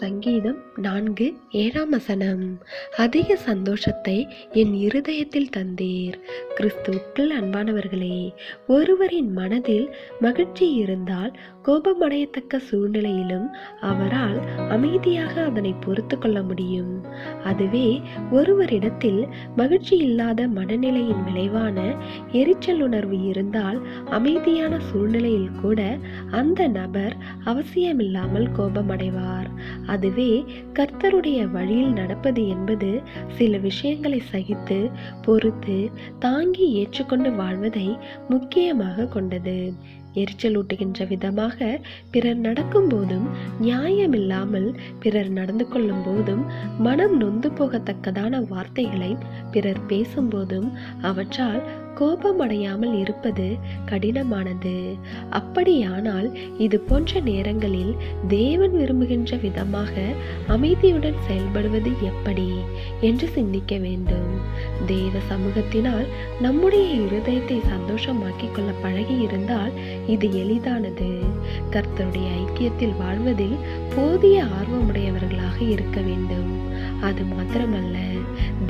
சங்கீதம் 4:7 அதிக சந்தோஷத்தை என் இருதயத்தில் தந்தீர். கிறிஸ்துவுக்குள் அன்பானவர்களே, ஒருவரின் மனதில் மகிழ்ச்சி இருந்தால் கோபமடையத்தக்க சூழ்நிலையிலும் அவரால் அமைதியாக அதனை பொறுத்து கொள்ள முடியும். அதுவே ஒருவரிடத்தில் மகிழ்ச்சி இல்லாத மனநிலையின் விளைவான எரிச்சல் உணர்வு இருந்தால் அமைதியான சூழ்நிலையில் கூட அந்த நபர் அவசியமில்லாமல் கோபமடைவார். அதுவே கர்த்தருடைய வழியில் நடப்பது என்பது சில விஷயங்களை சகித்து பொறுத்து தாங்கி ஏற்றுக்கொண்டு வாழ்வதை முக்கியமாக கொண்டது. எரிச்சலூட்டுகின்ற விதமாக பிறர் நடக்கும் போதும், நியாயமில்லாமல் பிறர் நடந்து கொள்ளும் போதும், மனம் நொந்து போகத்தக்கதான வார்த்தைகளை பிறர் பேசும்போதும் அவற்றால் கோபமடையாமல் இருப்பது கடினமானது. அப்படியானால் இது போன்ற நேரங்களில் தேவன் விரும்புகின்ற விதமாக அமைதியுடன் செயல்படுவது எப்படி என்று சிந்திக்க வேண்டும். தேவ சமூகத்தினால் நம்முடைய இருதயத்தை சந்தோஷமாக்கிக் கொள்ள பழகி இருந்தால் இது எளிதானது. கர்த்தருடைய ஐக்கியத்தில் வாழ்வதில் போதிய ஆர்வமுடையவர்களாக இருக்க வேண்டும். அது மாத்திரமல்ல,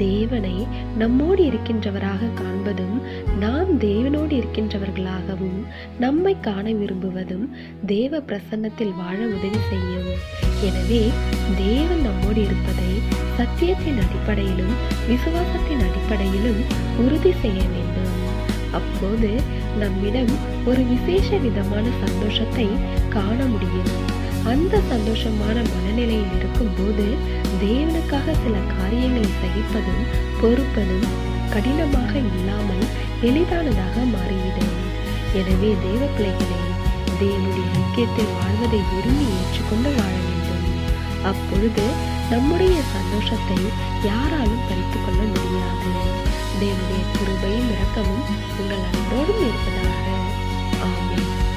தேவனை நம்மோடு இருக்கின்றவராக காண்பதும் நாம் தேவனோடு இருக்கின்றவர்களாகவும் நம்மை காண விரும்புவதும் தேவ பிரசன்னத்தில் வாழ உதவி செய்யும். எனவே தேவன் நம்மோடு இருப்பதை சத்தியத்தின் அடிப்படையிலும் விசுவாசத்தின் அடிப்படையிலும் உறுதி செய்ய வேண்டும். அப்போது நம்மிடம் ஒரு விசேஷ விதமான சந்தோஷத்தை காண முடியும். அந்த சந்தோஷமான மனநிலையில் இருக்கும் போது தேவனுக்காக சில காரியங்களை சகிப்பதும் பொறுப்பதும் கடினமாக இல்லாமல் எளிதானதாக மாறிவிடும். எனவே தேவ பிள்ளைகளே, தேவனுடைய ஐக்கியத்தில் வாழ்வதை விரும்பி ஏற்றுக்கொண்டு வாழ வேண்டும். அப்பொழுது நம்முடைய சந்தோஷத்தை யாராலும் பறித்துக் கொள்ள முடியாது. தேவனுடைய கிருபையும் இரக்கமும் உங்கள்